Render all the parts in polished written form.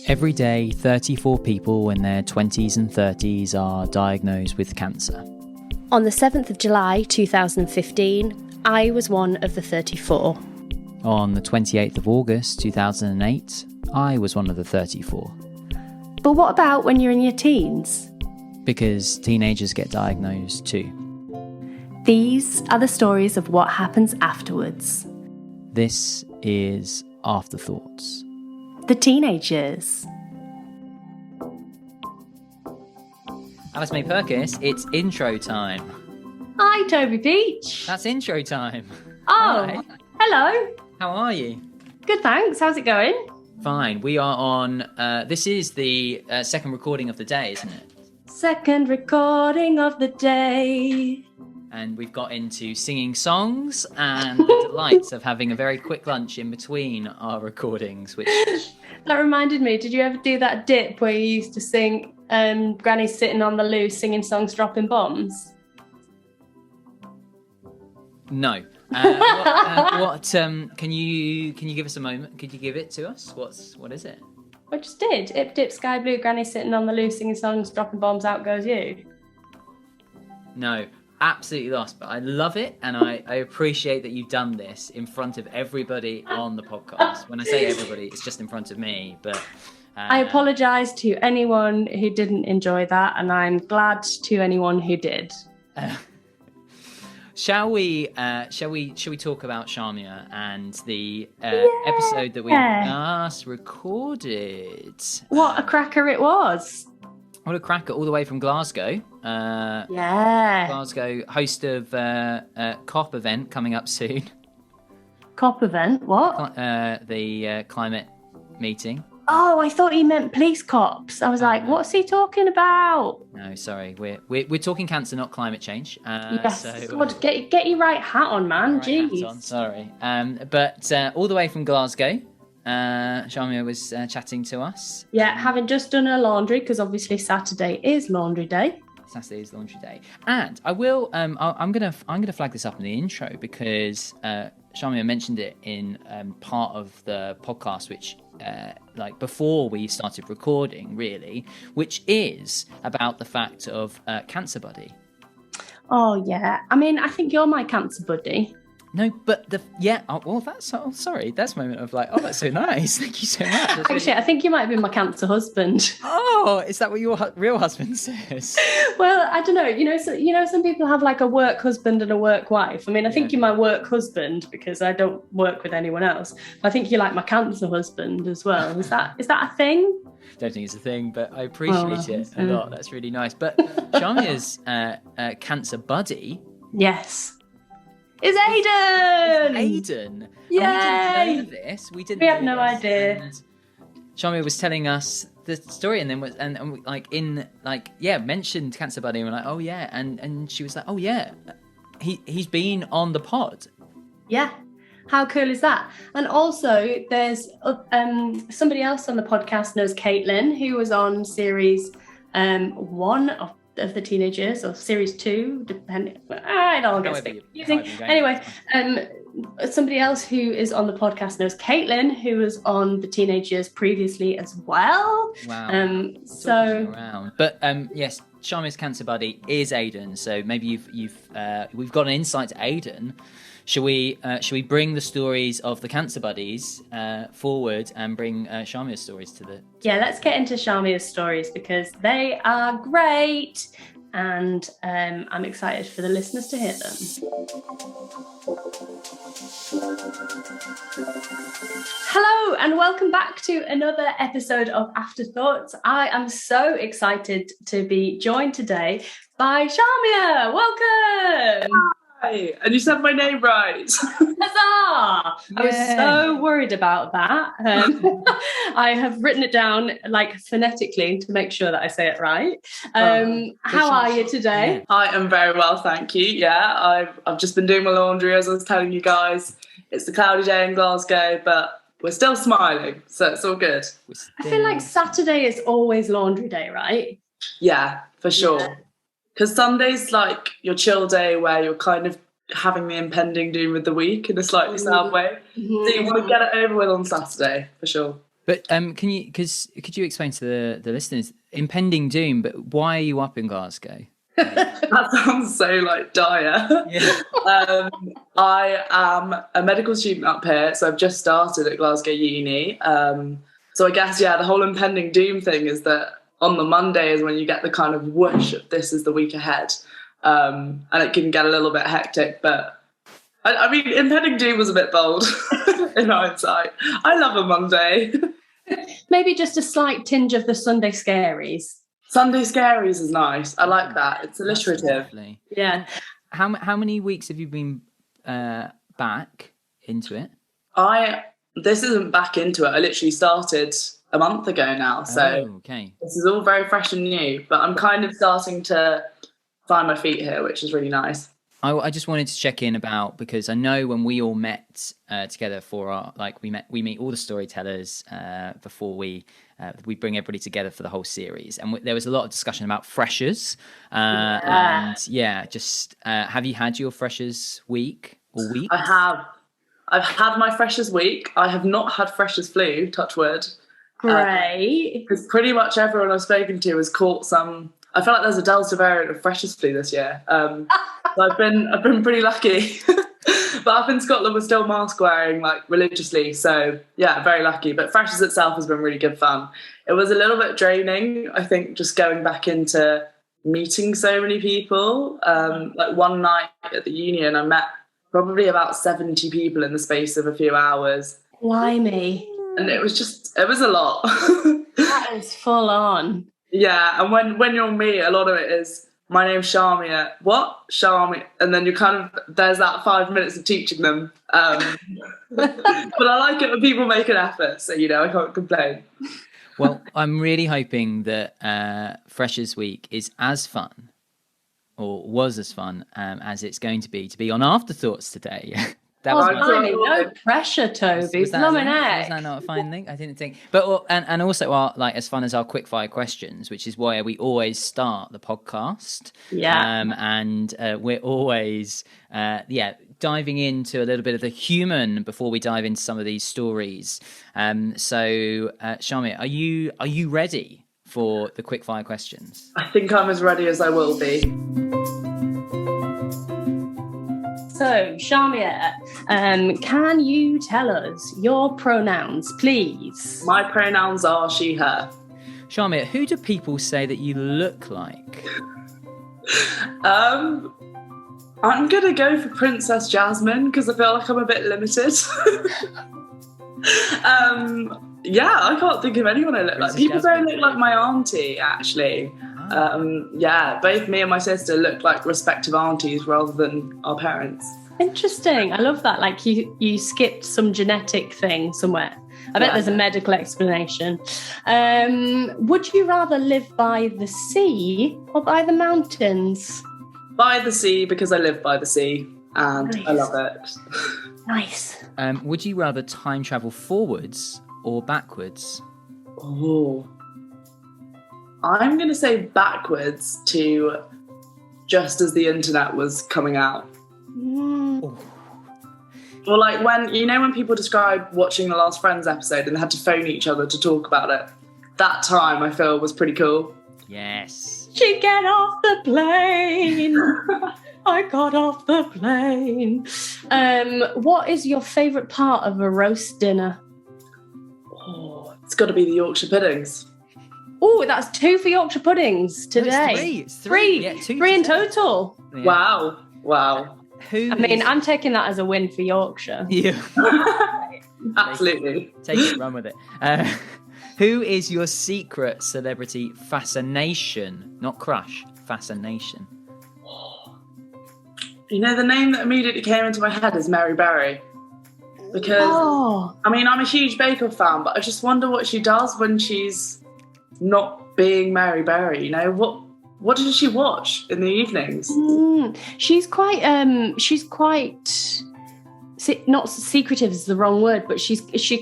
Every day, 34 people in their 20s and 30s are diagnosed with cancer. On the 7th of July 2015, I was one of the 34. On the 28th of August 2008, I was one of the 34. But what about when you're in your teens? Because teenagers get diagnosed too. These are the stories of what happens afterwards. This is AfterThoughts. The teenagers. Alice May Purkiss, it's intro time. Hi, Toby Peach. That's intro time. Oh, Hi. Hello. How are you? Good, thanks. How's it going? Fine. We are on, this is the second recording of the day, isn't it? Second recording of the day. And we've got into singing songs and the delights of having a very quick lunch in between our recordings, which... That reminded me, did you ever do that dip where you used to sing Granny Sitting on the Loose singing songs dropping bombs? No. Can you give us a moment? Could you give it to us? What is it? I just did. Ip dip sky blue, Granny Sitting on the Loose singing songs dropping bombs, out goes you. No. Absolutely lost, but I love it, and I appreciate that you've done this in front of everybody on the podcast. When I say everybody, it's just in front of me, but... I apologise to anyone who didn't enjoy that, and I'm glad to anyone who did. Shall we talk about Shaumya and the episode that we last recorded? What a cracker it was! What a cracker, all the way from Glasgow. Glasgow, host of COP event coming up soon. COP event? What? The climate meeting. Oh, I thought he meant police cops. I was like, what's he talking about? No, sorry. We're talking cancer, not climate change. Yes, so, God, get your right hat on, man. Jeez. Hat on, sorry. But all the way from Glasgow, Shaumya was chatting to us. Yeah, having just done her laundry, because obviously Saturday is laundry day. Saturday is laundry day, and I will. I'm gonna flag this up in the intro because Shaumya mentioned it in part of the podcast, which like before we started recording, really, which is about the fact of cancer buddy. Oh yeah, I mean, I think you're my cancer buddy. No, but sorry, that's a moment of like, oh, that's so nice. Thank you so much. That's Actually, I think you might have been my cancer husband. Oh, is that what your real husband says? Well, I don't know. You know, some people have like a work husband and a work wife. I mean, I think you're my work husband because I don't work with anyone else. I think you're like my cancer husband as well. Is that a thing? Don't think it's a thing, but I appreciate it a lot. That's really nice. But Shaumya's cancer buddy. Yes. It's Aidan! Aidan! Yay! And we didn't know this. We have no idea. And Shaumya was telling us the story, and then mentioned Cancer Buddy, and we're like, oh yeah, and she was like, oh yeah, he's been on the pod. Yeah. How cool is that? And also, there's somebody else on the podcast knows Caitlin, who was on series 1 of the teenagers, or series 2, depending. I don't get confusing. Anyway, somebody else who is on the podcast knows Caitlin, who was on the teenagers previously as well. Wow. But yes, Shaumya's cancer buddy is Aidan. So maybe we've got an insight to Aidan. Shall we bring the stories of the cancer buddies forward and bring Shaumya's stories to the... Yeah, let's get into Shaumya's stories because they are great, and I'm excited for the listeners to hear them. Hello, and welcome back to another episode of AfterThoughts. I am so excited to be joined today by Shaumya. Welcome! Hi, and you said my name right. Huzzah! I was so worried about that. I have written it down like phonetically to make sure that I say it right. How are you today? I am very well, thank you. Yeah, I've just been doing my laundry, as I was telling you guys. It's a cloudy day in Glasgow, but we're still smiling, so it's all good. I feel like Saturday is always laundry day, right? Yeah, for sure. Because Sunday's like your chill day where you're kind of having the impending doom of the week in a slightly sad way. Mm-hmm. So you want to get it over with on Saturday, for sure. But could you explain to the listeners, impending doom, but why are you up in Glasgow? That sounds so like dire. Yeah. I am a medical student up here, so I've just started at Glasgow Uni. So I guess, the whole impending doom thing is that on the Monday is when you get the kind of whoosh of this is the week ahead. And it can get a little bit hectic, but I mean, impending doom was a bit bold in hindsight. I love a Monday. Maybe just a slight tinge of the Sunday scaries. Sunday scaries is nice. I like that. It's alliterative. Yeah. How many weeks have you been back into it? This isn't back into it. I literally started a month ago now. So This is all very fresh and new. But I'm kind of starting to find my feet here, which is really nice. I just wanted to check in about, because I know when we all met together for our, we meet all the storytellers before we bring everybody together for the whole series, and there was a lot of discussion about freshers. Have you had your freshers week or week? I have. I've had my freshers week. I have not had freshers flu, touch wood. Great. Because pretty much everyone I've spoken to has caught some. I feel like there's a Delta variant of freshers flu this year. So I've been pretty lucky. But up in Scotland, we're still mask wearing religiously. So yeah, very lucky. But freshers itself has been really good fun. It was a little bit draining, I think, just going back into meeting so many people. One night at the union, I met probably about 70 people in the space of a few hours. Blimey. And it was a lot. That is full on. Yeah, and when you're me, a lot of it is, my name's Shaumya. What? Shaumya. And then there's that 5 minutes of teaching them. But I like it when people make an effort, so, I can't complain. Well, I'm really hoping that Freshers Week is as fun, or was as fun, as it's going to be on AfterThoughts today. No pressure, Toby. Was that not a fine thing? I didn't think. But and also, as fun as our quickfire questions, which is why we always start the podcast. Yeah. And we're always diving into a little bit of the human before we dive into some of these stories. So, Shaumya, are you ready for the quickfire questions? I think I'm as ready as I will be. So, Shaumya, can you tell us your pronouns, please? My pronouns are she, her. Shaumya, who do people say that you look like? I'm going to go for Princess Jasmine because I feel like I'm a bit limited. I can't think of anyone I look like. People don't look like my auntie, actually. Both me and my sister look like respective aunties rather than our parents. Interesting. I love that. Like you skipped some genetic thing somewhere. I bet there's a medical explanation. Would you rather live by the sea or by the mountains? By the sea, because I live by the sea and nice. I love it. Nice. Would you rather time travel forwards or backwards? Oh. I'm going to say backwards to just as the internet was coming out. Or when people describe watching the last Friends episode and they had to phone each other to talk about it. That time I feel was pretty cool. Yes. She get off the plane. I got off the plane. What is your favourite part of a roast dinner? Oh, it's got to be the Yorkshire puddings. Oh, that's 2 for Yorkshire puddings today. No, it's 3. Yeah, 2 3 in total. Yeah. Wow. I'm taking that as a win for Yorkshire. Yeah. Absolutely. Take it, run with it. Who is your secret celebrity fascination? Not crush, fascination. The name that immediately came into my head is Mary Berry. Because, I'm a huge Bake Off fan, but I just wonder what she does when she's not being Mary Berry. What does she watch in the evenings? She's quite not secretive is the wrong word, but she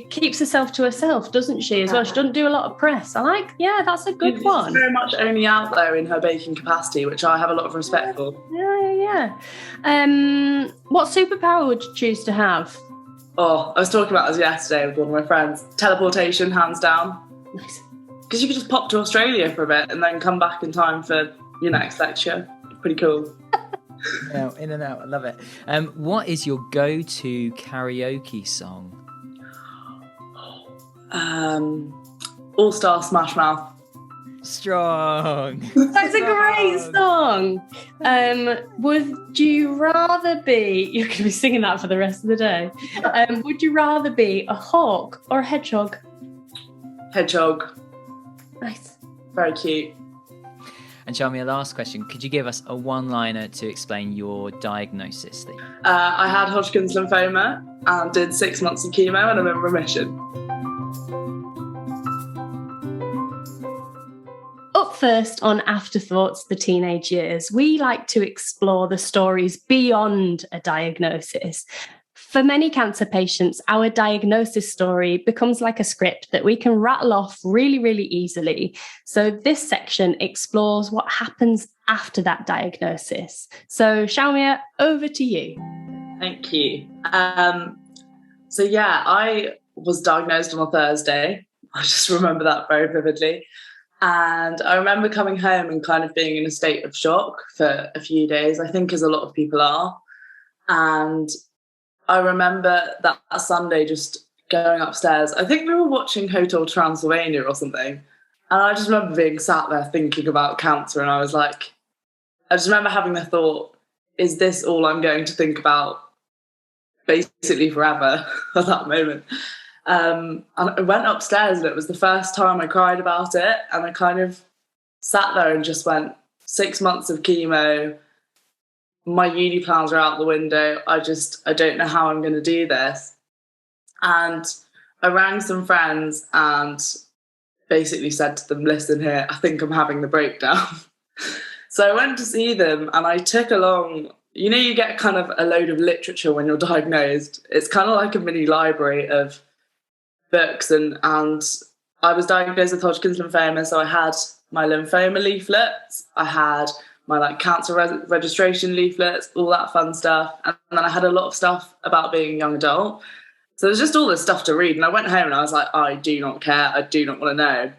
keeps herself to herself, doesn't she, as well? She doesn't do a lot of press. That's a good one. She's very much only out there in her baking capacity, which I have a lot of respect for. Yeah. What superpower would you choose to have? Oh, I was talking about this yesterday with one of my friends. Teleportation, hands down. Nice. Because you could just pop to Australia for a bit and then come back in time for your next lecture. Pretty cool. Yeah, in and out. I love it. What is your go-to karaoke song? All Star Smash Mouth. Strong. That's a great song. Would you rather be... You're going to be singing that for the rest of the day. Would you rather be a hawk or a hedgehog? Hedgehog. Nice. Very cute. And Shaumya, last question. Could you give us a one-liner to explain your diagnosis? I had Hodgkin's lymphoma and did 6 months of chemo and I'm in remission. Up first on Afterthoughts, the teenage years, we like to explore the stories beyond a diagnosis. For many cancer patients, our diagnosis story becomes like a script that we can rattle off really, really easily. So this section explores what happens after that diagnosis. So Shaumya, over to you. Thank you. So yeah, I was diagnosed on a Thursday. I just remember that very vividly. And I remember coming home and kind of being in a state of shock for a few days, I think as a lot of people are. And I remember that Sunday just going upstairs. I think we were watching Hotel Transylvania or something. And I just remember being sat there thinking about cancer. And I was like, I just remember having the thought, is this all I'm going to think about basically forever at that moment? And I went upstairs and it was the first time I cried about it. And I kind of sat there and just went, 6 months of chemo, my uni plans are out the window. I don't know how I'm going to do this. And I rang some friends and basically said to them, listen here, I think I'm having the breakdown. So I went to see them and I took along, you know, you get kind of a load of literature when you're diagnosed. It's kind of like a mini library of books. And I was diagnosed with Hodgkin's lymphoma. So I had my lymphoma leaflets. I had my cancer registration leaflets, all that fun stuff. And then I had a lot of stuff about being a young adult. So there's just all this stuff to read. And I went home and I was like, I do not care. I do not want to know.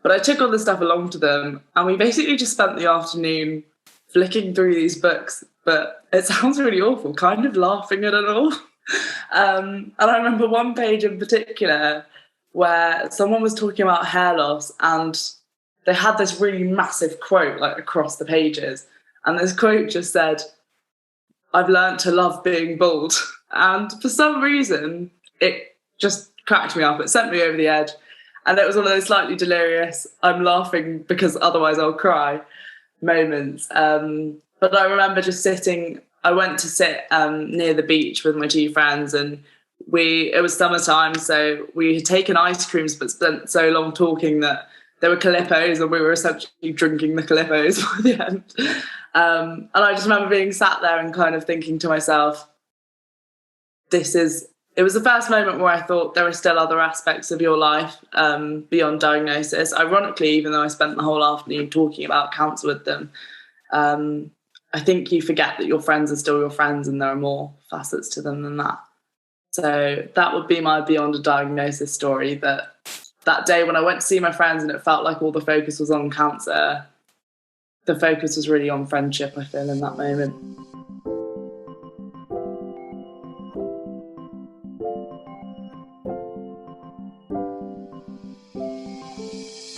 But I took all this stuff along to them. And we basically just spent the afternoon flicking through these books. But it sounds really awful, kind of laughing at it all. And I remember one page in particular where someone was talking about hair loss and they had this really massive quote across the pages. And this quote just said, I've learned to love being bald. And for some reason, it just cracked me up. It sent me over the edge. And it was one of those slightly delirious, I'm laughing because otherwise I'll cry moments. But I remember just I went to sit near the beach with my two friends and it was summertime. So we had taken ice creams, but spent so long talking that there were Calippos and we were essentially drinking the Calippos by the end. And I just remember being sat there and kind of thinking to myself, it was the first moment where I thought there are still other aspects of your life beyond diagnosis. Ironically, even though I spent the whole afternoon talking about cancer with them, I think you forget that your friends are still your friends and there are more facets to them than that. So that would be my beyond a diagnosis story, that day when I went to see my friends and it felt like all the focus was on cancer, the focus was really on friendship, I feel, in that moment.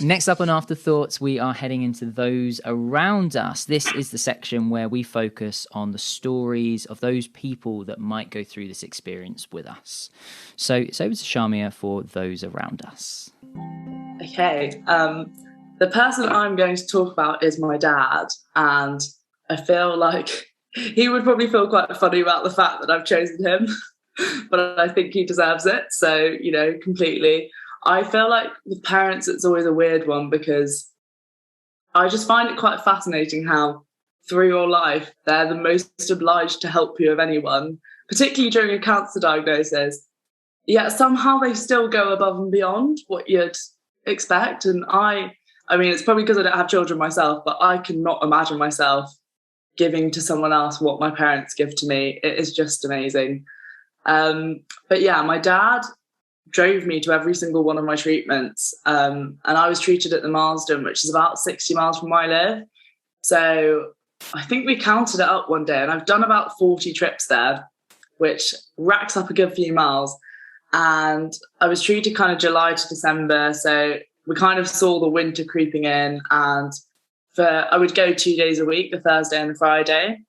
Next up on Afterthoughts, we are heading into those around us. This is the section where we focus on the stories of those people that might go through this experience with us. So it's over to Shaumya for those around us. Okay. The person I'm going to talk about is my dad. And I feel like he would probably feel quite funny about the fact that I've chosen him. But I think he deserves it. So, completely. I feel like with parents, it's always a weird one because I just find it quite fascinating how through your life, they're the most obliged to help you of anyone, particularly during a cancer diagnosis. Yet somehow they still go above and beyond what you'd expect. And I mean, it's probably because I don't have children myself, but I cannot imagine myself giving to someone else what my parents give to me. It is just amazing. But yeah, my dad drove me to every single one of my treatments. And I was treated at the Marsden, which is about 60 miles from where I live. So I think we counted it up one day, and I've done about 40 trips there, which racks up a good few miles. And I was treated kind of July to December. So we kind of saw the winter creeping in, and I would go 2 days a week, the Thursday and the Friday.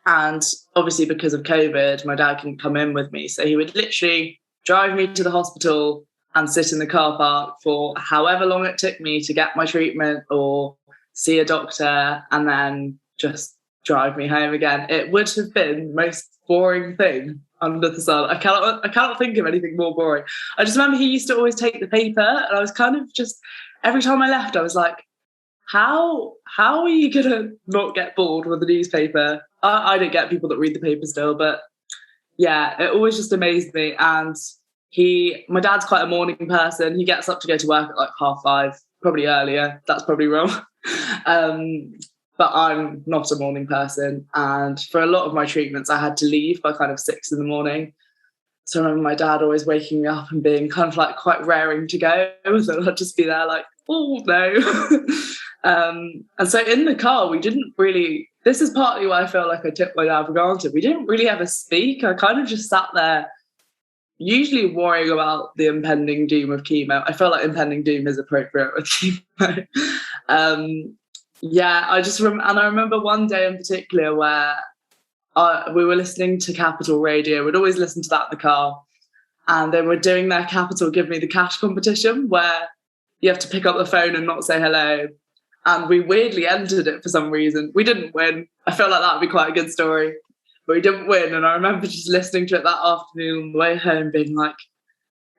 And obviously because of COVID, my dad couldn't come in with me. So he would literally drive me to the hospital and sit in the car park for however long it took me to get my treatment or see a doctor, and then just drive me home again. It would have been the most boring thing under the sun. I cannot think of anything more boring. I just remember he used to always take the paper, and I was kind of just, every time I left, I was like, how are you gonna not get bored with the newspaper? I don't get people that read the paper still, but yeah, it always just amazed me. And my dad's quite a morning person. He gets up to go to work at like 5:30, probably earlier. That's probably wrong. But I'm not a morning person. And for a lot of my treatments, I had to leave by kind of 6 a.m. So I remember my dad always waking me up and being kind of like quite raring to go. So I'd just be there like, oh no. And so in the car, we didn't really, this is partly why I feel like I took my dad for granted. We didn't really ever speak. I kind of just sat there, usually worrying about the impending doom of chemo. I feel like impending doom is appropriate with chemo. Yeah, I remember one day in particular where we were listening to Capital Radio. We'd always listen to that in the car. And they were doing their Capital Give Me the Cash competition, where you have to pick up the phone and not say hello. And we weirdly entered it for some reason. We didn't win. I feel like that would be quite a good story. But we didn't win. And I remember just listening to it that afternoon on the way home being like,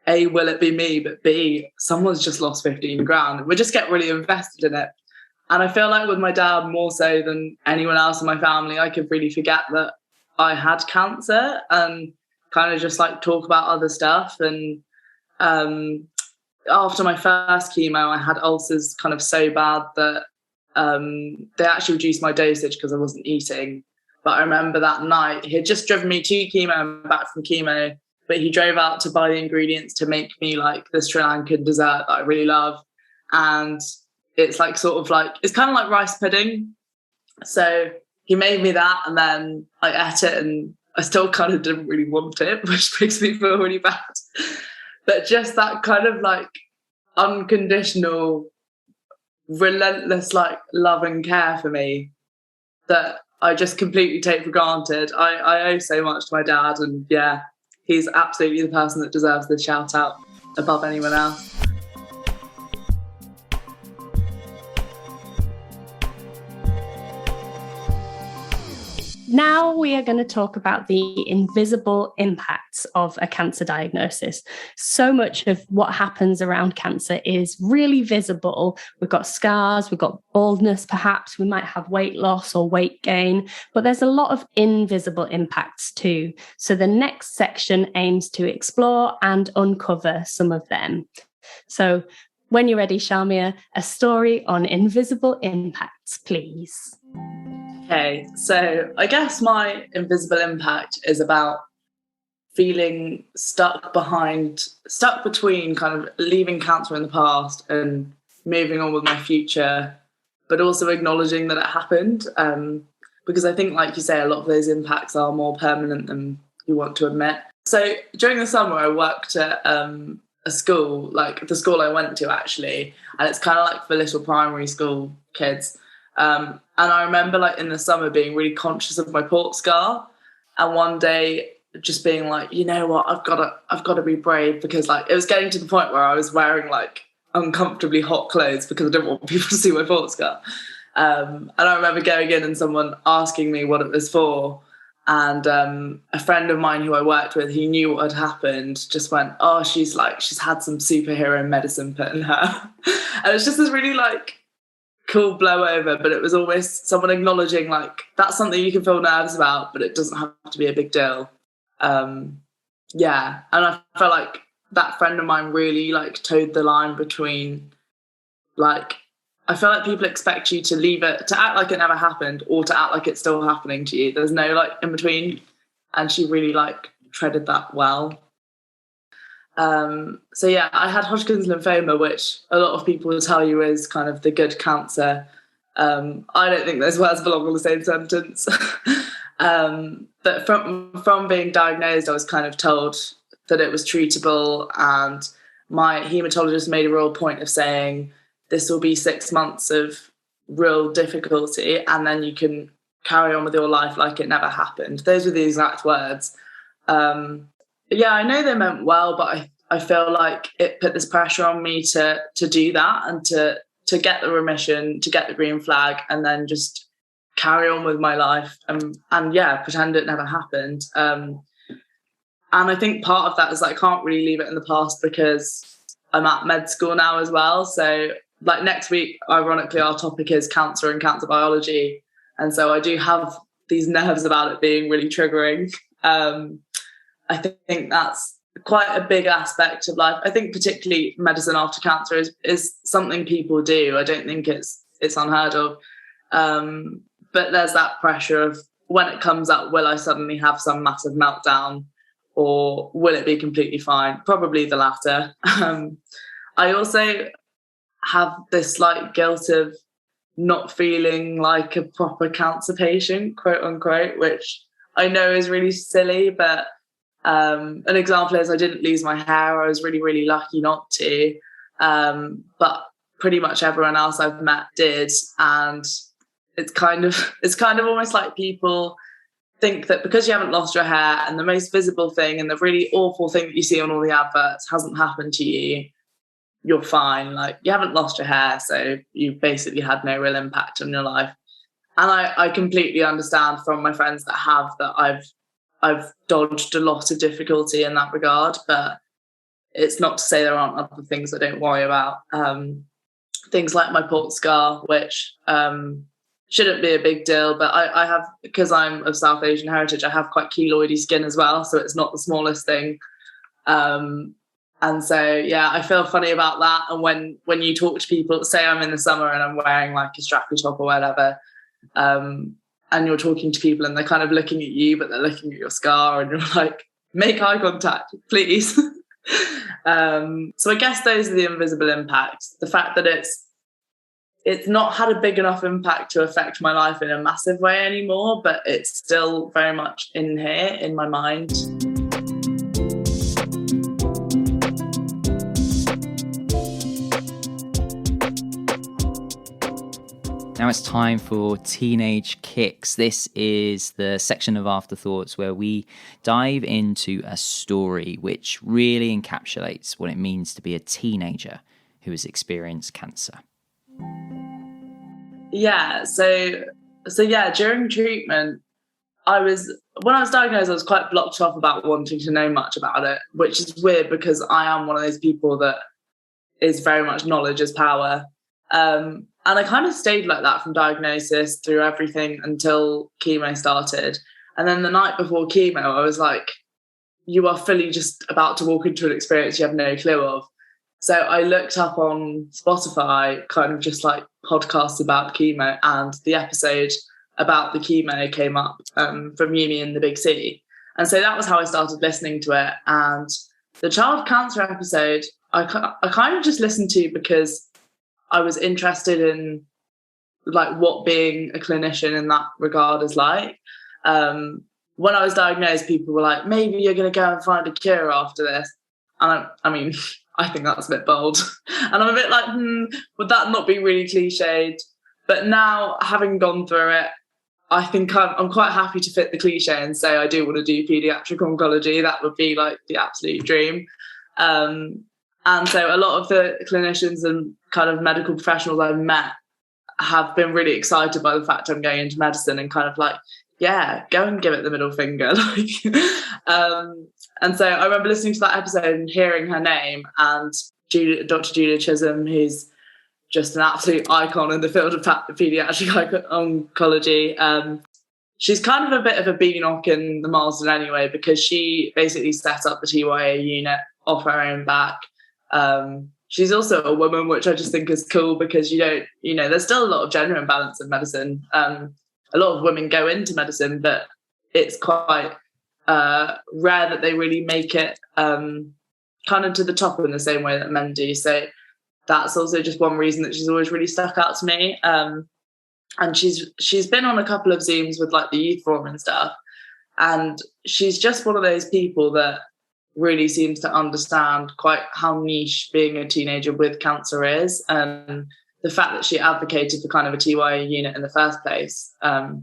A, will it be me? But B, someone's just lost 15 grand. And we just get really invested in it. And I feel like with my dad, more so than anyone else in my family, I could really forget that I had cancer and kind of just like talk about other stuff. And after my first chemo, I had ulcers kind of so bad that they actually reduced my dosage because I wasn't eating. But I remember that night, he had just driven me to chemo and back from chemo, but he drove out to buy the ingredients to make me like the Sri Lankan dessert that I really love. And it's like sort of like, it's kind of like rice pudding. So he made me that, and then I ate it, and I still kind of didn't really want it, which makes me feel really bad. But just that kind of like unconditional, relentless like love and care for me that I just completely take for granted. I owe so much to my dad, and yeah, he's absolutely the person that deserves the shout out above anyone else. Now we are going to talk about the invisible impacts of a cancer diagnosis. So much of what happens around cancer is really visible. We've got scars, we've got baldness, perhaps we might have weight loss or weight gain, but there's a lot of invisible impacts too. So the next section aims to explore and uncover some of them. So when you're ready, Shaumya, a story on invisible impacts, please. Okay, so I guess my invisible impact is about feeling stuck between kind of leaving cancer in the past and moving on with my future, but also acknowledging that it happened. Because I think, like you say, a lot of those impacts are more permanent than you want to admit. So during the summer, I worked at a school, like the school I went to actually, and it's kind of like for little primary school kids. And I remember like in the summer being really conscious of my port scar, and one day just being like, you know what, I've got to be brave, because like it was getting to the point where I was wearing like uncomfortably hot clothes because I didn't want people to see my port scar. And I remember going in and someone asking me what it was for, and a friend of mine who I worked with, he knew what had happened, just went, oh, she's had some superhero medicine put in her. And it was just this really like cool blow over, but it was always someone acknowledging like that's something you can feel nervous about, but it doesn't have to be a big deal. Yeah, and I felt like that friend of mine really like towed the line between like, I feel like people expect you to leave it, to act like it never happened or to act like it's still happening to you. There's no like in between, and she really like treaded that well. So yeah, I had Hodgkin's lymphoma, which a lot of people will tell you is kind of the good cancer. I don't think those words belong in the same sentence. But from being diagnosed, I was kind of told that it was treatable, and my haematologist made a real point of saying this will be 6 months of real difficulty, and then you can carry on with your life like it never happened. Those were the exact words. Yeah, I know they meant well, but I feel like it put this pressure on me to do that and to get the remission, to get the green flag, and then just carry on with my life and yeah, pretend it never happened. And I think part of that is I can't really leave it in the past because I'm at med school now as well. So like next week, ironically, our topic is cancer and cancer biology. And so I do have these nerves about it being really triggering. I think that's quite a big aspect of life. I think particularly medicine after cancer is something people do. I don't think it's unheard of. But there's that pressure of when it comes up, will I suddenly have some massive meltdown or will it be completely fine? Probably the latter. I also have this slight guilt of not feeling like a proper cancer patient, quote unquote, which I know is really silly, but an example is I didn't lose my hair. I was really, really lucky not to. But pretty much everyone else I've met did. And it's kind of almost like people think that because you haven't lost your hair and the most visible thing and the really awful thing that you see on all the adverts hasn't happened to you, you're fine. Like, you haven't lost your hair, so you basically had no real impact on your life. And I completely understand from my friends that have that I've dodged a lot of difficulty in that regard, but it's not to say there aren't other things I don't worry about. Things like my port scar, which shouldn't be a big deal, but I have, because I'm of South Asian heritage, I have quite keloidy skin as well, so it's not the smallest thing. And so, yeah, I feel funny about that. And when you talk to people, say I'm in the summer and I'm wearing like a strappy top or whatever, and you're talking to people and they're kind of looking at you, but they're looking at your scar and you're like, make eye contact, please. So I guess those are the invisible impacts. The fact that it's not had a big enough impact to affect my life in a massive way anymore, but it's still very much in here, in my mind. Now it's time for Teenage Kicks. This is the section of Afterthoughts where we dive into a story which really encapsulates what it means to be a teenager who has experienced cancer. Yeah, so yeah, during treatment, when I was diagnosed, I was quite blocked off about wanting to know much about it, which is weird because I am one of those people that is very much knowledge is power. And I kind of stayed like that from diagnosis through everything until chemo started. And then the night before chemo, I was like, you are fully just about to walk into an experience you have no clue of. So I looked up on Spotify, kind of just like podcasts about chemo, and the episode about the chemo came up from Uni in the Big C. And so that was how I started listening to it. And the child cancer episode, I kind of just listened to because I was interested in like what being a clinician in that regard is like. When I was diagnosed, people were like, maybe you're going to go and find a cure after this. And I mean, I think that's a bit bold. And I'm a bit like, would that not be really cliched? But now, having gone through it, I think I'm quite happy to fit the cliche and say I do want to do paediatric oncology. That would be like the absolute dream. And so a lot of the clinicians and kind of medical professionals I've met have been really excited by the fact I'm going into medicine and kind of like, yeah, go and give it the middle finger. And so I remember listening to that episode and hearing her name, and Dr. Julia Chisholm, who's just an absolute icon in the field of paediatric oncology. She's kind of a bit of a beanock in the Marsden anyway, because she basically set up the TYA unit off her own back. She's also a woman, which I just think is cool because there's still a lot of gender imbalance in medicine. A lot of women go into medicine, but it's quite rare that they really make it kind of to the top in the same way that men do. So that's also just one reason that she's always really stuck out to me. And she's been on a couple of Zooms with like the youth forum and stuff. And she's just one of those people that really seems to understand quite how niche being a teenager with cancer is. And the fact that she advocated for kind of a TYA unit in the first place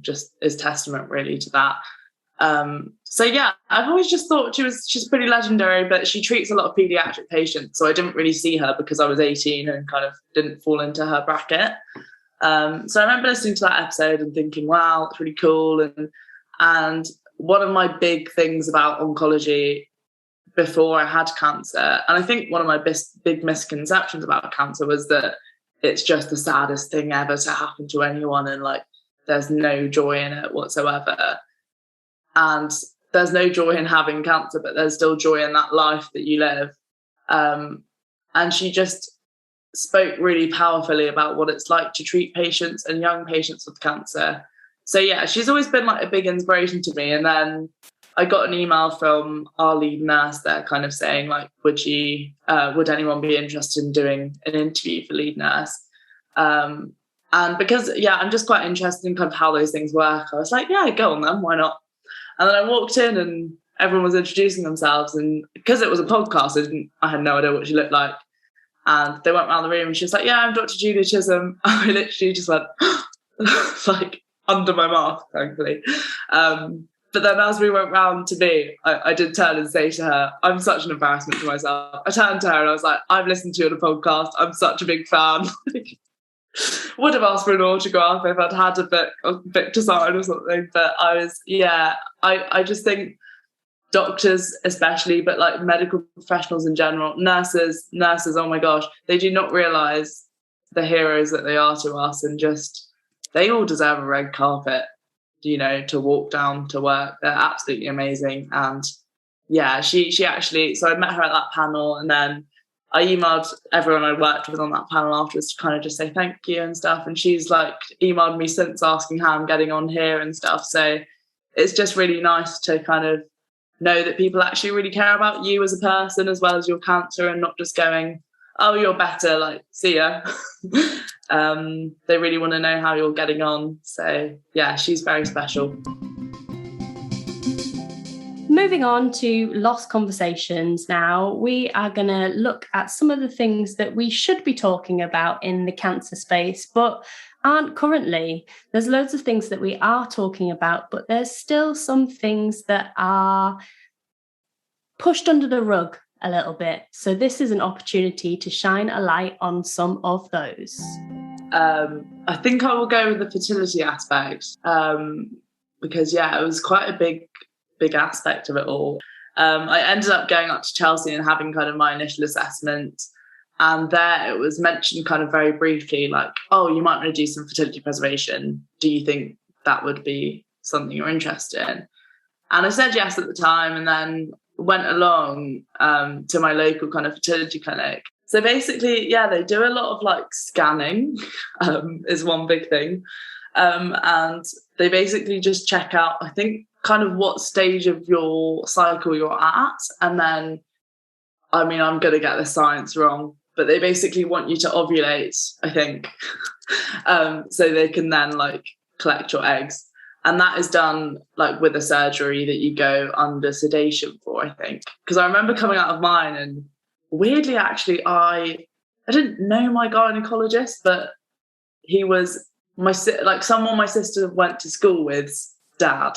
just is testament really to that. So yeah, I've always just thought she's pretty legendary, but she treats a lot of paediatric patients. So I didn't really see her because I was 18 and kind of didn't fall into her bracket. So I remember listening to that episode and thinking, wow, it's really cool. And one of my big things about oncology before I had cancer, and I think one of my big misconceptions about cancer was that it's just the saddest thing ever to happen to anyone, and like there's no joy in it whatsoever. And there's no joy in having cancer, but there's still joy in that life that you live. And she just spoke really powerfully about what it's like to treat patients and young patients with cancer. So yeah, she's always been like a big inspiration to me. And then I got an email from our lead nurse there kind of saying like, would anyone be interested in doing an interview for lead nurse? And because, yeah, I'm just quite interested in kind of how those things work, I was like, yeah, go on then, why not? And then I walked in and everyone was introducing themselves. And because it was a podcast, I had no idea what she looked like. And they went around the room and she was like, yeah, I'm Dr. Julia Chisholm. I literally just went like under my mask, thankfully. But then as we went round to me, I did turn and say to her, I'm such an embarrassment to myself. I turned to her and I was like, I've listened to you on a podcast. I'm such a big fan. Would have asked for an autograph if I'd had a book to sign or something. But I just think doctors especially, but like medical professionals in general, nurses, oh my gosh, they do not realise the heroes that they are to us, and just they all deserve a red carpet, to walk down to work. They're absolutely amazing. And yeah, she actually, so I met her at that panel, and then I emailed everyone I worked with on that panel afterwards to kind of just say thank you and stuff. And she's like emailed me since asking how I'm getting on here and stuff. So it's just really nice to kind of know that people actually really care about you as a person as well as your cancer, and not just going, oh, you're better, like, see ya. They really want to know how you're getting on. So yeah, she's very special. Moving on to lost conversations now, we are going to look at some of the things that we should be talking about in the cancer space, but aren't currently. There's loads of things that we are talking about, but there's still some things that are pushed under the rug a little bit. So this is an opportunity to shine a light on some of those. I think I will go with the fertility aspect, because yeah, it was quite a big aspect of it all. I ended up going up to Chelsea and having kind of my initial assessment, and there it was mentioned kind of very briefly, like, oh, you might want to do some fertility preservation. Do you think that would be something you're interested in? And I said yes at the time, and then went along to my local kind of fertility clinic. So basically, yeah, they do a lot of like scanning, is one big thing. And they basically just check out, I think, kind of what stage of your cycle you're at. And then, I mean, I'm going to get the science wrong, but they basically want you to ovulate, I think, so they can then like collect your eggs. And that is done like with a surgery that you go under sedation for, I think. Because I remember coming out of mine, and weirdly, actually, I didn't know my gynecologist, but he was someone my sister went to school with's dad.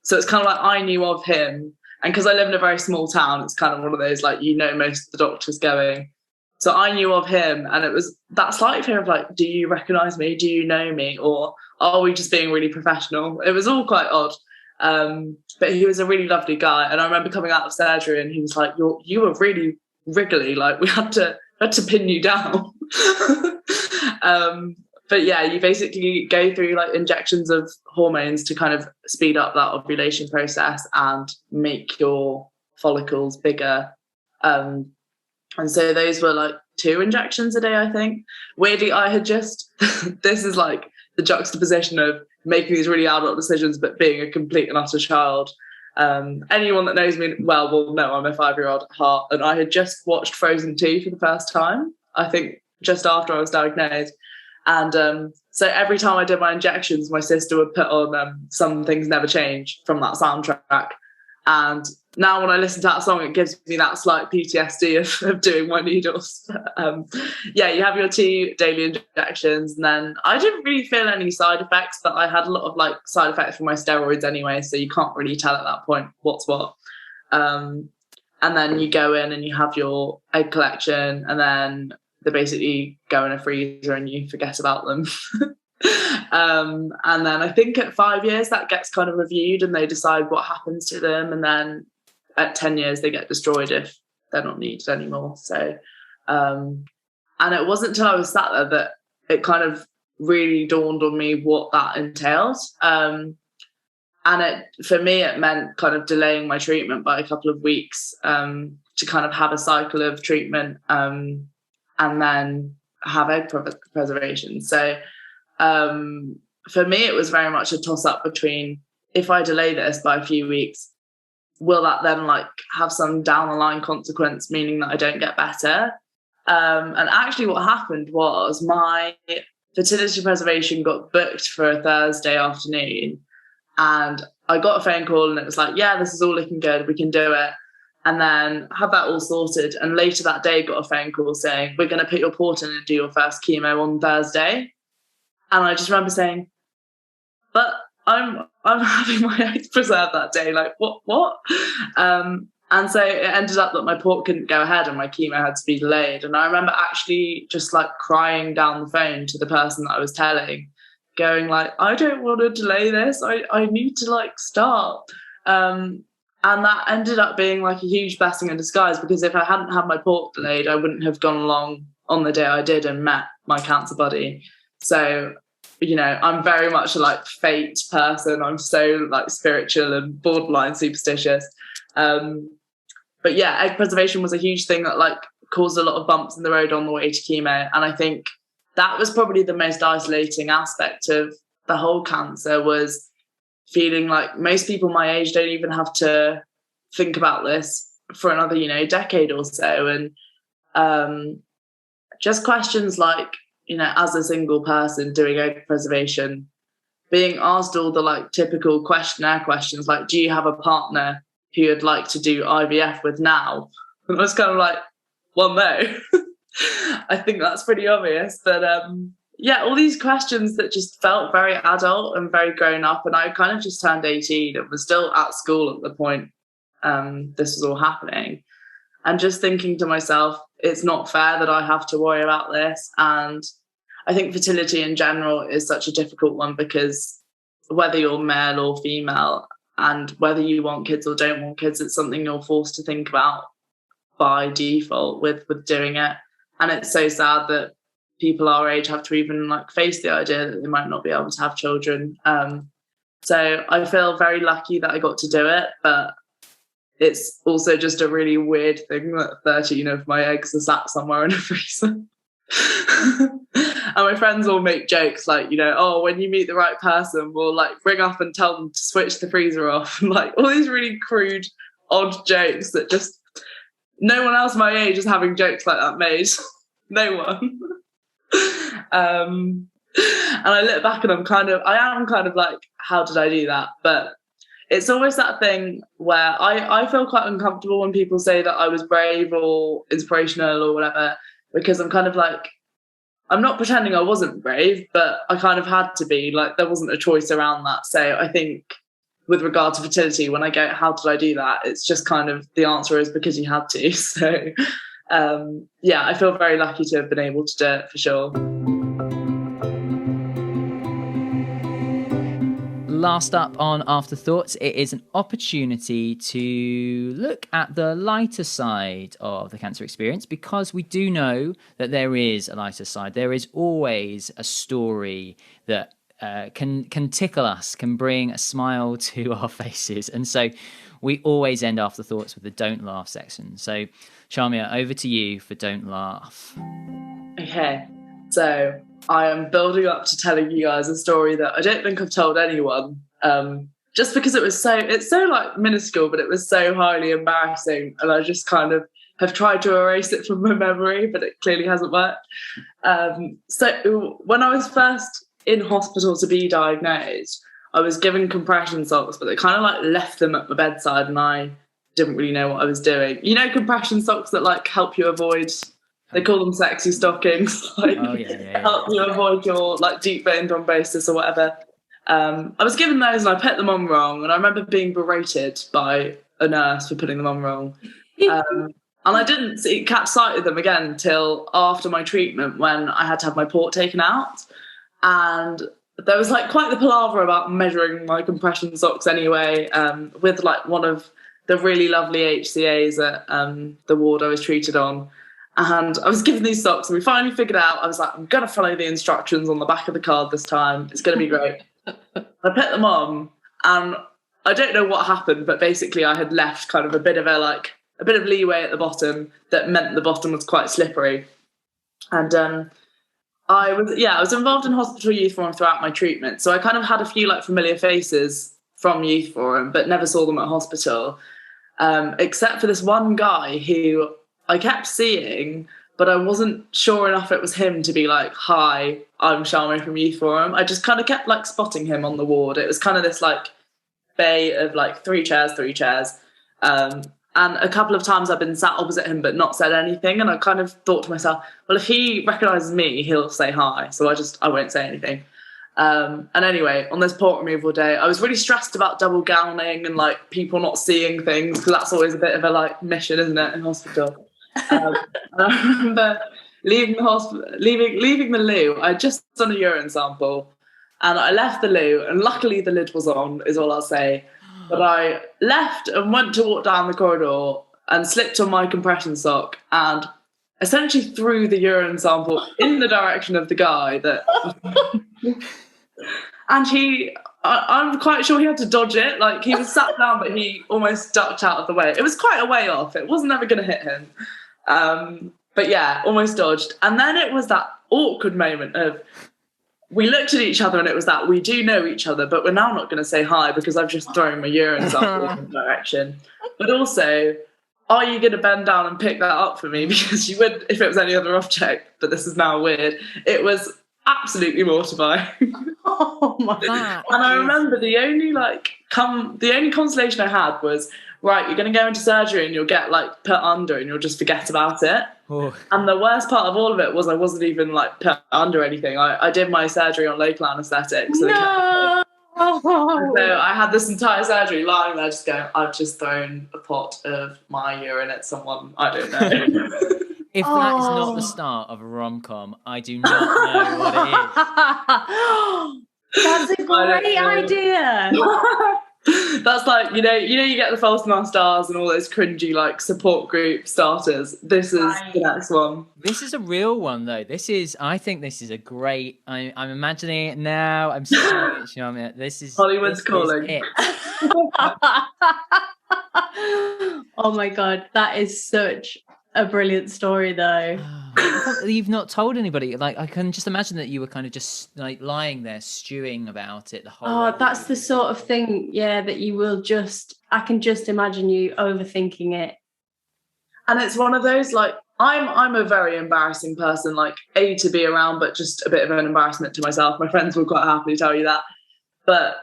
So it's kind of like I knew of him. And because I live in a very small town, it's kind of one of those, like, most of the doctors going. So I knew of him, and it was that slight fear of like, do you recognise me? Do you know me? Or are we just being really professional? It was all quite odd. But he was a really lovely guy. And I remember coming out of surgery and he was like, you were really wriggly. Like we had to pin you down. But yeah, you basically go through like injections of hormones to kind of speed up that ovulation process and make your follicles bigger. And so those were like 2 injections a day, I think. Weirdly, I had just, this is like the juxtaposition of making these really adult decisions, but being a complete and utter child. Anyone that knows me well will know I'm a 5-year-old at heart, and I had just watched Frozen 2 for the first time, I think just after I was diagnosed. And so every time I did my injections, my sister would put on Some Things Never Change from that soundtrack. And now when I listen to that song, it gives me that slight PTSD of doing my needles. Yeah, you have your 2 daily injections, and then I didn't really feel any side effects, but I had a lot of like side effects from my steroids anyway, so you can't really tell at that point what's what. And then you go in and you have your egg collection, and then they basically go in a freezer and you forget about them. And then I think at 5 years that gets kind of reviewed and they decide what happens to them, and then at 10 years they get destroyed if they're not needed anymore. So and it wasn't until I was sat there that it kind of really dawned on me what that entailed. And for me it meant kind of delaying my treatment by a couple of weeks, to kind of have a cycle of treatment, and then have egg preservation. So for me, it was very much a toss-up between, if I delay this by a few weeks, will that then like have some down the line consequence, meaning that I don't get better? And actually what happened was my fertility preservation got booked for a Thursday afternoon, and I got a phone call and it was like, yeah, this is all looking good, we can do it. And then had that all sorted, and later that day got a phone call saying, we're going to put your port in and do your first chemo on Thursday. And I just remember saying, but I'm having my eggs preserved that day. Like, what? And so it ended up that my port couldn't go ahead and my chemo had to be delayed. And I remember actually just like crying down the phone to the person that I was telling, going like, I don't want to delay this. I need to like start. And that ended up being like a huge blessing in disguise, because if I hadn't had my port delayed, I wouldn't have gone along on the day I did and met my cancer buddy. So, you know, I'm very much a like fate person. I'm so like spiritual and borderline superstitious. But yeah, egg preservation was a huge thing that like caused a lot of bumps in the road on the way to chemo. And I think that was probably the most isolating aspect of the whole cancer, was feeling like most people my age don't even have to think about this for another, you know, decade or so. And just questions like, you know, as a single person doing egg preservation, being asked all the like typical questionnaire questions like, do you have a partner who you'd like to do IVF with now? And I was kind of like, well, no. I think that's pretty obvious. But yeah, all these questions that just felt very adult and very grown up. And I kind of just turned 18 and was still at school at the point this was all happening. And just thinking to myself, it's not fair that I have to worry about this. And I think fertility in general is such a difficult one, because whether you're male or female and whether you want kids or don't want kids, it's something you're forced to think about by default with doing it. And it's so sad that people our age have to even like face the idea that they might not be able to have children. So I feel very lucky that I got to do it, but it's also just a really weird thing that 13 of my eggs are sat somewhere in a freezer. And my friends all make jokes like, you know, oh, when you meet the right person, we'll like ring up and tell them to switch the freezer off, and like all these really crude, odd jokes that just no one else my age is having jokes like that made. No one. And I look back and I am kind of like, how did I do that? But it's always that thing where I feel quite uncomfortable when people say that I was brave or inspirational or whatever, because I'm kind of like, I'm not pretending I wasn't brave, but I kind of had to be. Like, there wasn't a choice around that. So I think with regard to fertility, when I go, how did I do that? It's just kind of, the answer is because you had to. So yeah, I feel very lucky to have been able to do it for sure. Last up on Afterthoughts, it is an opportunity to look at the lighter side of the cancer experience, because we do know that there is a lighter side. There is always a story that can tickle us, can bring a smile to our faces. And so we always end Afterthoughts with the don't laugh section. So Shaumya, over to you for don't laugh. Okay, so I am building up to telling you guys a story that I don't think I've told anyone. just because it's so like minuscule, but it was so highly embarrassing, and I just kind of have tried to erase it from my memory, but it clearly hasn't worked. So when I was first in hospital to be diagnosed, I was given compression socks, but they kind of like left them at my bedside, and I didn't really know what I was doing. You know, compression socks that like help you avoid. They call them sexy stockings. Like, help you avoid your like deep vein thrombosis or whatever. I was given those and I put them on wrong, and I remember being berated by a nurse for putting them on wrong. And I didn't catch sight of them again till after my treatment, when I had to have my port taken out. And there was like quite the palaver about measuring my compression socks anyway, with like one of the really lovely HCAs at the ward I was treated on. And I was given these socks, and we finally figured out, I was like, I'm going to follow the instructions on the back of the card this time. It's going to be great. I put them on, and I don't know what happened, but basically I had left kind of a bit of leeway at the bottom that meant the bottom was quite slippery. And I was involved in hospital youth forum throughout my treatment, so I kind of had a few like familiar faces from youth forum, but never saw them at hospital, except for this one guy who I kept seeing, but I wasn't sure enough it was him to be like, hi, I'm Shaumya from youth forum. I just kind of kept like spotting him on the ward. It was kind of this like bay of like three chairs. And a couple of times I've been sat opposite him but not said anything. And I kind of thought to myself, well, if he recognises me, he'll say hi. So I won't say anything. And anyway, on this port removal day, I was really stressed about double gowning and like people not seeing things, because that's always a bit of a like mission, isn't it, in hospital? And I remember leaving the hospital, leaving the loo. I just done a urine sample, and I left the loo, and luckily the lid was on, is all I'll say. But I left and went to walk down the corridor and slipped on my compression sock and essentially threw the urine sample in the direction of the guy that... And I'm quite sure he had to dodge it. Like, he was sat down, but he almost ducked out of the way. It was quite a way off. It wasn't ever going to hit him. But yeah, almost dodged. And then it was that awkward moment of... We looked at each other, and it was that we do know each other, but we're now not going to say hi because I've just thrown my urine sample in the direction. But also, are you going to bend down and pick that up for me? Because you would if it was any other object, but this is now weird. It was absolutely mortifying. Oh my God. And I remember the only consolation I had was, right, you're going to go into surgery and you'll get like put under and you'll just forget about it. Oh. And the worst part of all of it was I wasn't even like put under anything. I did my surgery on local anaesthetic. So no! So I had this entire surgery lying there just going, I've just thrown a pot of my urine at someone. I don't know. If that is not the start of a rom-com, I do not know what it is. That's a great idea. That's like, you get the false mask stars and all those cringy like support group starters. This is the next one. This is a real one though. I think this is a great. I'm imagining it now. I'm seeing it, Shaumya. This is Hollywood's calling. Is Oh my God, that is such a brilliant story though. You've not told anybody. Like, I can just imagine that you were kind of just like lying there stewing about it the whole way. That's the sort of thing, that you will I can just imagine you overthinking it. And it's one of those, like, I'm a very embarrassing person, like, to be around, but just a bit of an embarrassment to myself. My friends will quite happily tell you that. But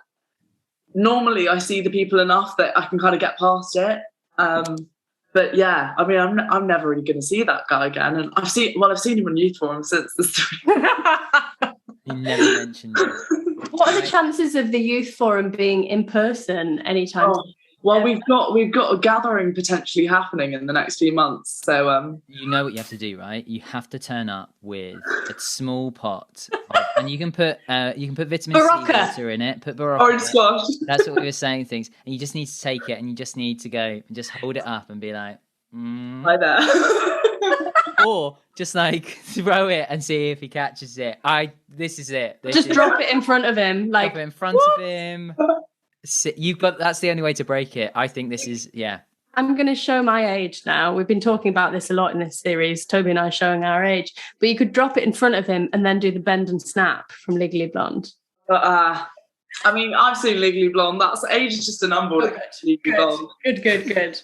normally I see the people enough that I can kind of get past it. But yeah, I mean, I'm never really going to see that guy again. And I've seen him on youth forum since the story. You never mentioned it. What are the chances of the youth forum being in person anytime? Well, we've got a gathering potentially happening in the next few months. So you know what you have to do, right? You have to turn up with a small pot, and you can put vitamin C water in it. Put Barocca. Orange squash. That's what we were saying. Things, and you just need to take it, and you just need to go and just hold it up and be like, hi there. Or just like throw it and see if he catches it. This is it. Drop it in front of him, drop it in front of him. That's the only way to break it. I think this is, I'm going to show my age now. We've been talking about this a lot in this series. Toby and I are showing our age. But you could drop it in front of him and then do the bend and snap from Legally Blonde. I mean, I've seen Legally Blonde. That's age is just a number when it comes to Legally Blonde. Good.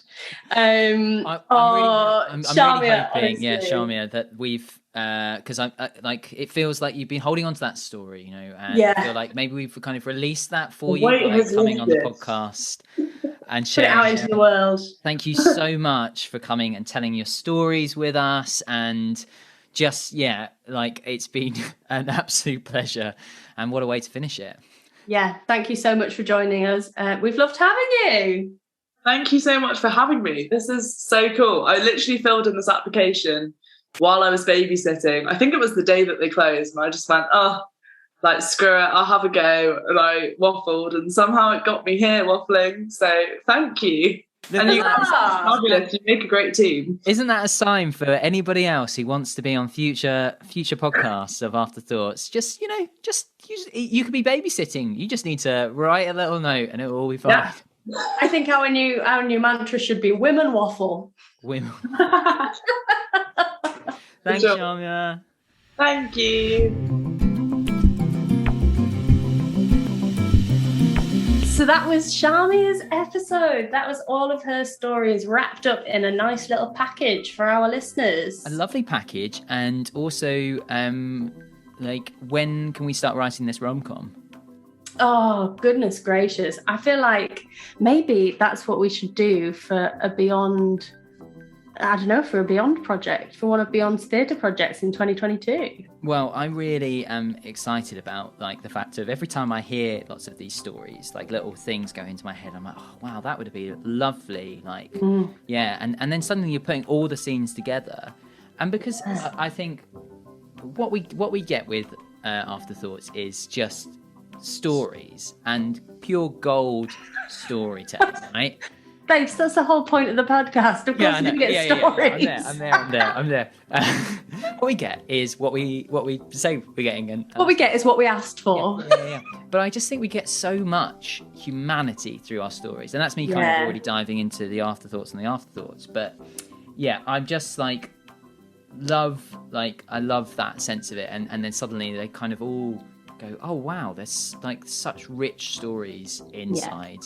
I'm really Shaumya, hoping, honestly. Shaumya, that we've because I like it feels like you've been holding on to that story, you know, and Yeah. I feel like maybe we've kind of released that for The you weight by has coming on the lifted. podcast and Put it sharing. out into the world. Thank you so much for coming and telling your stories with us, and just like it's been an absolute pleasure, and what a way to finish it. Yeah, thank you so much for joining us. We've loved having you. Thank you so much for having me. This is so cool. I literally filled in this application while I was babysitting. I think it was the day that they closed, and I just went, like, screw it, I'll have a go. And I waffled, and somehow it got me here waffling. So thank you. And you guys are fabulous. You make a great team. Isn't that a sign for anybody else who wants to be on future podcasts of Afterthoughts? Just you could be babysitting. You just need to write a little note, and it will all be fine. Yeah. I think our new mantra should be women waffle. Women. Thanks, Sure. Shaumya. Thank you. So that was Shaumya's episode. That was all of her stories wrapped up in a nice little package for our listeners. A lovely package, and also, like, when can we start writing this rom-com? Oh, goodness gracious. I feel like maybe that's what we should do for a Beyond project, for one of Beyond's theatre projects in 2022. Well, I really am excited about, like, the fact of every time I hear lots of these stories, like, little things go into my head. I'm like, oh, wow, that would be lovely. Like, yeah. And then suddenly you're putting all the scenes together. And because I think what we get with Afterthoughts is just stories and pure gold storytelling, right? Babes, that's the whole point of the podcast. Of course, we get stories. I'm there. What we get is what we say we're getting, and what we get is what we asked for. Yeah. But I just think we get so much humanity through our stories, and that's me kind of already diving into the afterthoughts and the afterthoughts. But yeah, I'm just like I love that sense of it, and then suddenly they kind of all go, oh wow, there's like such rich stories inside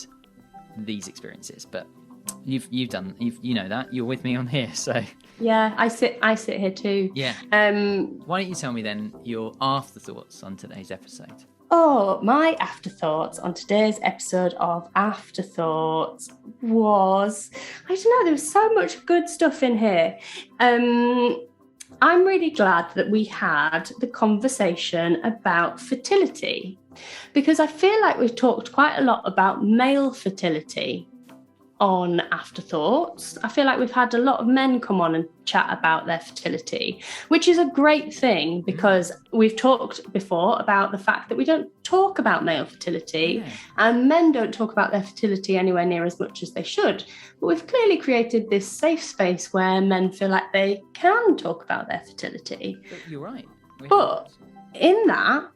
these experiences. But you know that you're with me on here, so yeah, I sit here too. Yeah. Why don't you tell me then your afterthoughts on today's episode? Oh, my afterthoughts on today's episode of Afterthoughts was, I don't know, there was so much good stuff in here. I'm really glad that we had the conversation about fertility, because I feel like we've talked quite a lot about male fertility on Afterthoughts. I feel like we've had a lot of men come on and chat about their fertility, which is a great thing, because we've talked before about the fact that we don't talk about male fertility, and men don't talk about their fertility anywhere near as much as they should. But we've clearly created this safe space where men feel like they can talk about their fertility. You're right. But in that,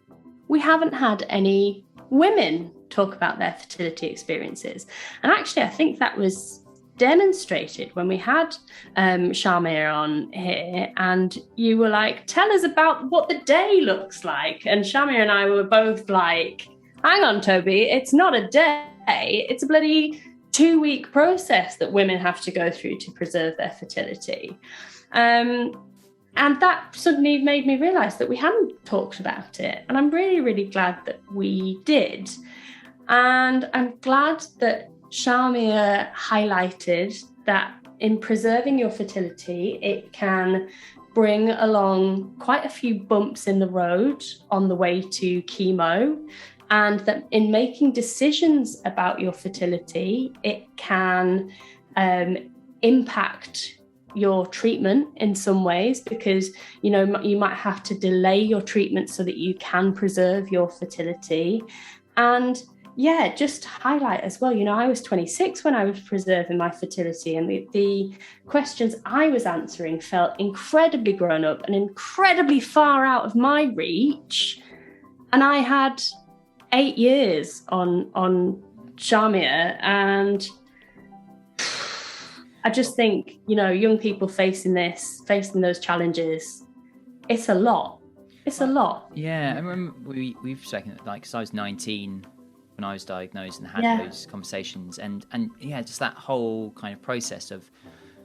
we haven't had any women talk about their fertility experiences. And actually, I think that was demonstrated when we had Shaumya on here, and you were like, tell us about what the day looks like. And Shaumya and I were both like, hang on, Toby, it's not a day, it's a bloody 2-week process that women have to go through to preserve their fertility. And that suddenly made me realise that we hadn't talked about it. And I'm really, really glad that we did. And I'm glad that Shaumya highlighted that in preserving your fertility, it can bring along quite a few bumps in the road on the way to chemo. And that in making decisions about your fertility, it can impact your treatment in some ways, because you might have to delay your treatment so that you can preserve your fertility. And just highlight as well, I was 26 when I was preserving my fertility, and the questions I was answering felt incredibly grown up and incredibly far out of my reach. And I had 8 years on Shaumya, and I just think, young people facing those challenges, it's a lot. It's a lot. Yeah, I remember we've spoken, like, so I was 19 when I was diagnosed and had those conversations, and yeah, just that whole kind of process of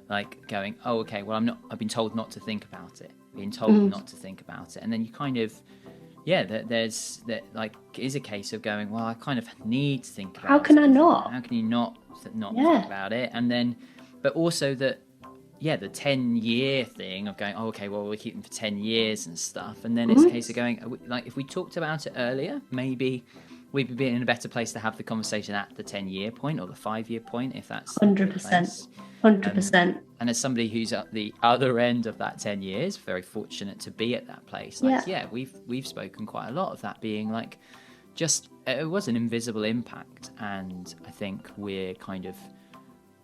like going, oh, okay, well, I've been told not to think about it, not to think about it, and then you kind of, there's that, like, is a case of going, well, I kind of need to think about it. How can I not? How can you not think about it? And then, but also that, the 10-year thing of going, oh, okay, well, we'll keep them for 10 years and stuff. And then it's a case of going, like, if we talked about it earlier, maybe we'd be in a better place to have the conversation at the 10-year point or the 5-year point, if that's 100%. 100%. And as somebody who's at the other end of that 10 years, very fortunate to be at that place. Like, we've spoken quite a lot of that being like, just, it was an invisible impact. And I think we're kind of,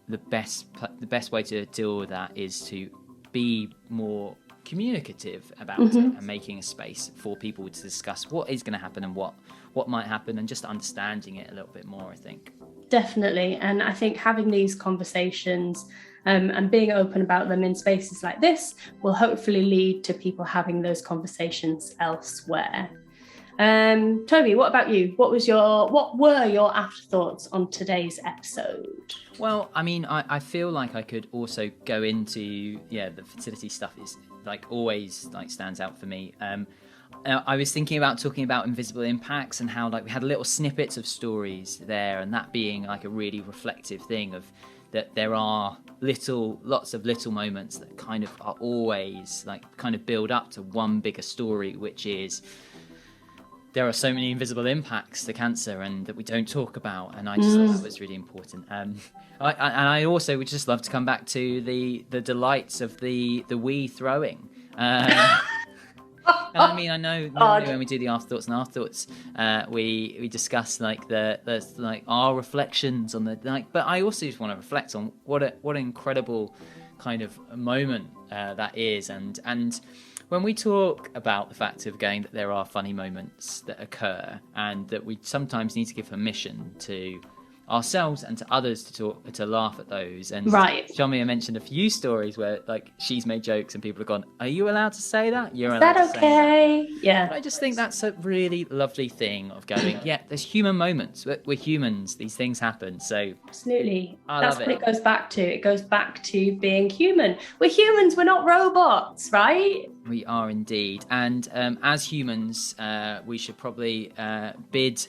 the best way to deal with that is to be more communicative about it and making a space for people to discuss what is going to happen and what might happen, and just understanding it a little bit more, I think. Definitely. And I think having these conversations and being open about them in spaces like this will hopefully lead to people having those conversations elsewhere. Toby, what about you? What were your afterthoughts on today's episode? Well, I mean, I feel like I could also go into, the fertility stuff is like always like stands out for me. I was thinking about talking about invisible impacts and how like we had little snippets of stories there, and that being like a really reflective thing of that there are lots of little moments that kind of are always like kind of build up to one bigger story, which is there are so many invisible impacts to cancer and that we don't talk about, and I just thought that was really important. I also would just love to come back to the delights of the wee throwing. I mean, I know normally when we do the afterthoughts, we discuss like the like our reflections on the like, but I also just want to reflect on what an incredible kind of moment that is, and when we talk about the fact of going that there are funny moments that occur and that we sometimes need to give permission to ourselves and to others to laugh at those. And Shaumya mentioned a few stories where like she's made jokes and people have gone, are you allowed to say that? You're allowed to say that. Yeah. But I just think that's a really lovely thing of going, there's human moments. We're humans. These things happen. So absolutely. That's what it goes back to. It goes back to being human. We're humans. We're not robots, right? We are indeed. And as humans, we should probably bid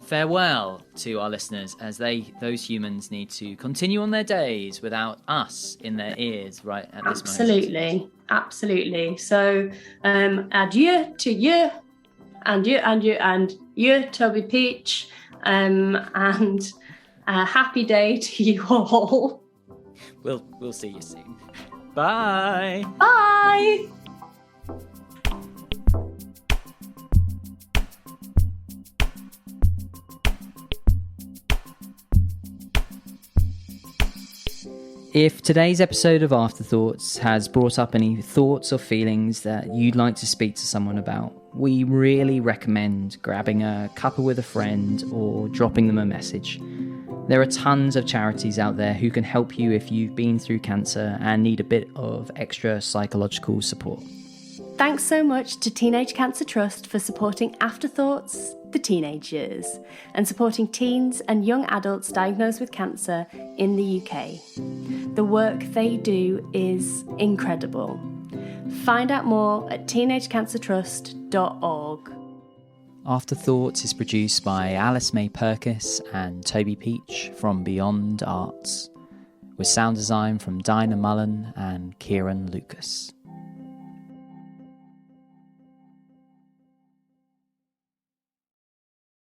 farewell to our listeners, as those humans need to continue on their days without us in their ears right at this moment. Absolutely. So adieu to you and you, Toby Peach, and a happy day to you all. We'll see you soon. Bye. If today's episode of Afterthoughts has brought up any thoughts or feelings that you'd like to speak to someone about, we really recommend grabbing a cuppa with a friend or dropping them a message. There are tons of charities out there who can help you if you've been through cancer and need a bit of extra psychological support. Thanks so much to Teenage Cancer Trust for supporting Afterthoughts, the teenage years, and supporting teens and young adults diagnosed with cancer in the UK. The work they do is incredible. Find out more at teenagecancertrust.org. Afterthoughts is produced by Alice May Purkiss and Toby Peach from Beyond Arts, with sound design from Dinah Mullen and Kieran Lucas.